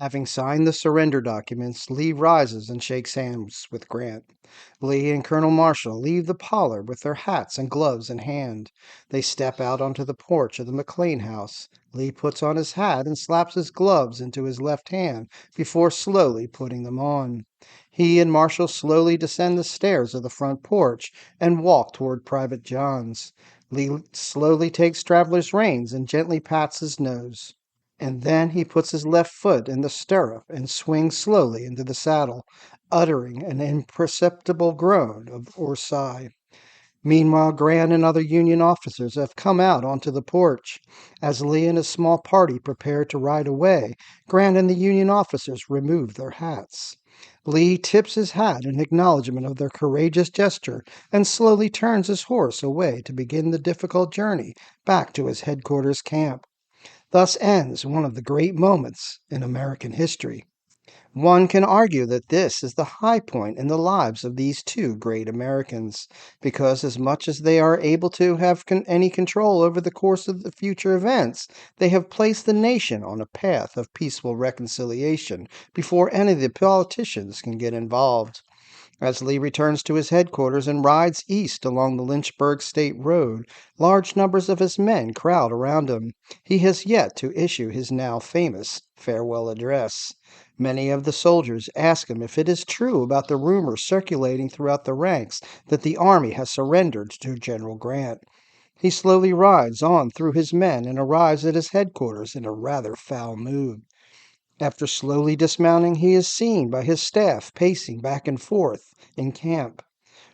Having signed the surrender documents, Lee rises and shakes hands with Grant. Lee and Colonel Marshall leave the parlor with their hats and gloves in hand. They step out onto the porch of the McLean house. Lee puts on his hat and slaps his gloves into his left hand before slowly putting them on. He and Marshall slowly descend the stairs of the front porch and walk toward Private John's. Lee slowly takes Traveler's reins and gently pats his nose. And then he puts his left foot in the stirrup and swings slowly into the saddle, uttering an imperceptible groan or sigh. Meanwhile, Grant and other Union officers have come out onto the porch. As Lee and his small party prepare to ride away, Grant and the Union officers remove their hats. Lee tips his hat in acknowledgment of their courageous gesture and slowly turns his horse away to begin the difficult journey back to his headquarters camp. Thus ends one of the great moments in American history. One can argue that this is the high point in the lives of these two great Americans, because as much as they are able to have any control over the course of the future events, they have placed the nation on a path of peaceful reconciliation before any of the politicians can get involved. As Lee returns to his headquarters and rides east along the Lynchburg State Road, large numbers of his men crowd around him. He has yet to issue his now famous farewell address. Many of the soldiers ask him if it is true about the rumors circulating throughout the ranks that the army has surrendered to General Grant. He slowly rides on through his men and arrives at his headquarters in a rather foul mood. After slowly dismounting, he is seen by his staff pacing back and forth in camp,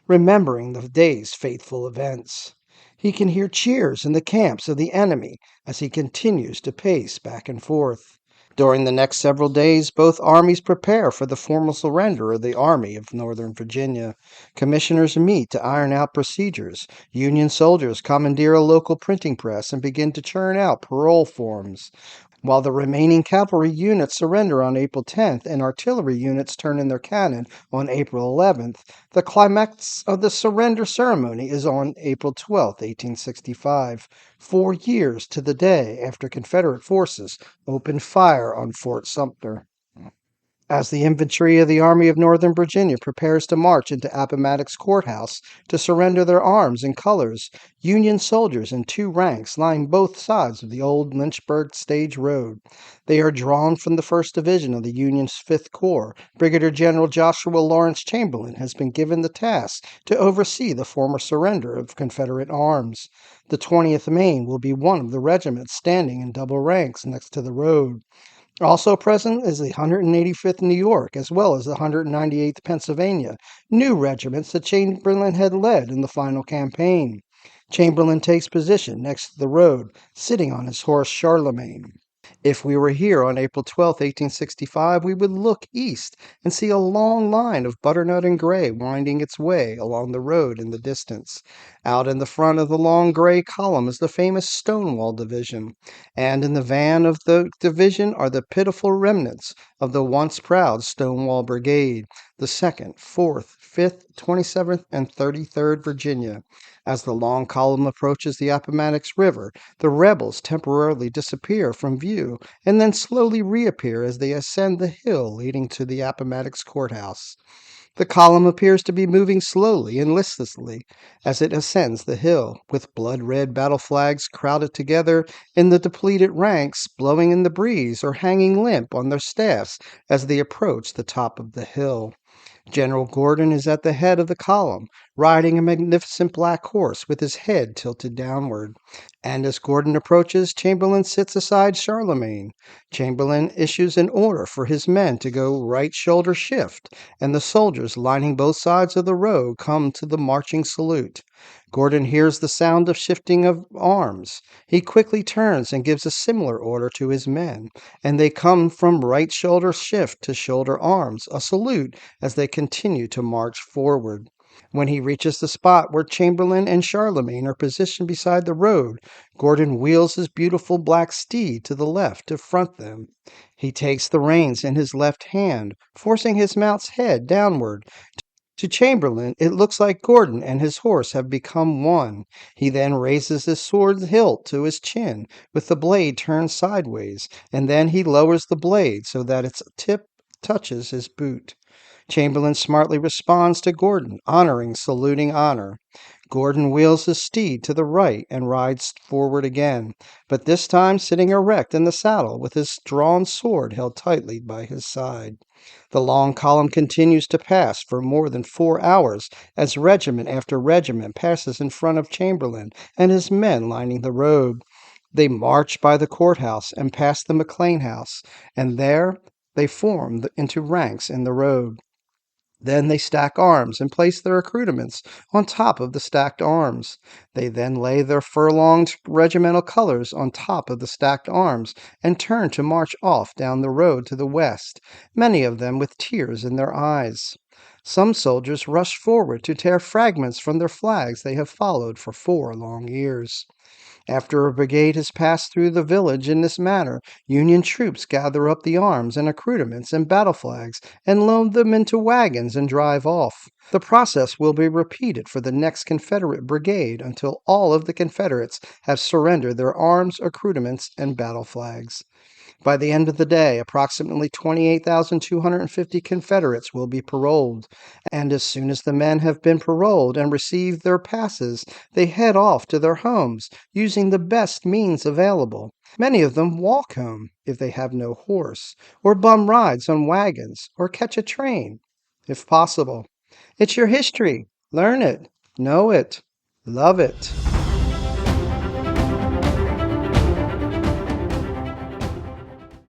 remembering the day's fateful events. He can hear cheers in the camps of the enemy as he continues to pace back and forth. During the next several days, both armies prepare for the formal surrender of the Army of Northern Virginia. Commissioners meet to iron out procedures. Union soldiers commandeer a local printing press and begin to churn out parole forms. While the remaining cavalry units surrender on April 10th and artillery units turn in their cannon on April 11th, the climax of the surrender ceremony is on April 12, 1865, 4 years to the day after Confederate forces opened fire on Fort Sumter. As the infantry of the Army of Northern Virginia prepares to march into Appomattox Courthouse to surrender their arms and colors, Union soldiers in 2 ranks line both sides of the old Lynchburg stage road. They are drawn from the 1st Division of the Union's 5th Corps. Brigadier General Joshua Lawrence Chamberlin has been given the task to oversee the former surrender of Confederate arms. The 20th Maine will be one of the regiments standing in double ranks next to the road. Also present is the 185th New York, as well as the 198th Pennsylvania, new regiments that Chamberlain had led in the final campaign. Chamberlain takes position next to the road, sitting on his horse Charlemagne. If we were here on April 12, 1865, we would look east and see a long line of butternut and gray winding its way along the road in the distance. Out in the front of the long gray column is the famous Stonewall Division, and in the van of the division are the pitiful remnants of the once proud Stonewall Brigade, the 2nd, 4th, 5th, 27th, and 33rd Virginia. As the long column approaches the Appomattox River, the rebels temporarily disappear from view and then slowly reappear as they ascend the hill leading to the Appomattox Courthouse. The column appears to be moving slowly and listlessly as it ascends the hill, with blood-red battle flags crowded together in the depleted ranks, blowing in the breeze or hanging limp on their staffs as they approach the top of the hill. General Gordon is at the head of the column, riding a magnificent black horse with his head tilted downward. And as Gordon approaches, Chamberlain sits aside Charlemagne. Chamberlain issues an order for his men to go right shoulder shift, and the soldiers lining both sides of the road come to the marching salute. Gordon hears the sound of shifting of arms. He quickly turns and gives a similar order to his men, and they come from right shoulder shift to shoulder arms, a salute as they continue to march forward. When he reaches the spot where Chamberlain and Charlemagne are positioned beside the road, Gordon wheels his beautiful black steed to the left to front them. He takes the reins in his left hand, forcing his mount's head downward To Chamberlin, it looks like Gordon and his horse have become one. He then raises his sword hilt to his chin, with the blade turned sideways, and then he lowers the blade so that its tip touches his boot. Chamberlain smartly responds to Gordon, honoring, saluting honor. Gordon wheels his steed to the right and rides forward again, but this time sitting erect in the saddle with his drawn sword held tightly by his side. The long column continues to pass for more than 4 hours as regiment after regiment passes in front of Chamberlain and his men lining the road. They march by the courthouse and past the McLean house, and there they form into ranks in the road. Then they stack arms and place their accoutrements on top of the stacked arms. They then lay their furlonged regimental colors on top of the stacked arms and turn to march off down the road to the west, many of them with tears in their eyes. Some soldiers rush forward to tear fragments from their flags they have followed for 4 long years. After a brigade has passed through the village in this manner, Union troops gather up the arms and accoutrements and battle flags and load them into wagons and drive off. The process will be repeated for the next Confederate brigade until all of the Confederates have surrendered their arms, accoutrements, and battle flags. By the end of the day, approximately 28,250 Confederates will be paroled, and as soon as the men have been paroled and received their passes, they head off to their homes using the best means available. Many of them walk home if they have no horse, or bum rides on wagons, or catch a train, if possible. It's your history. Learn it, know it, love it.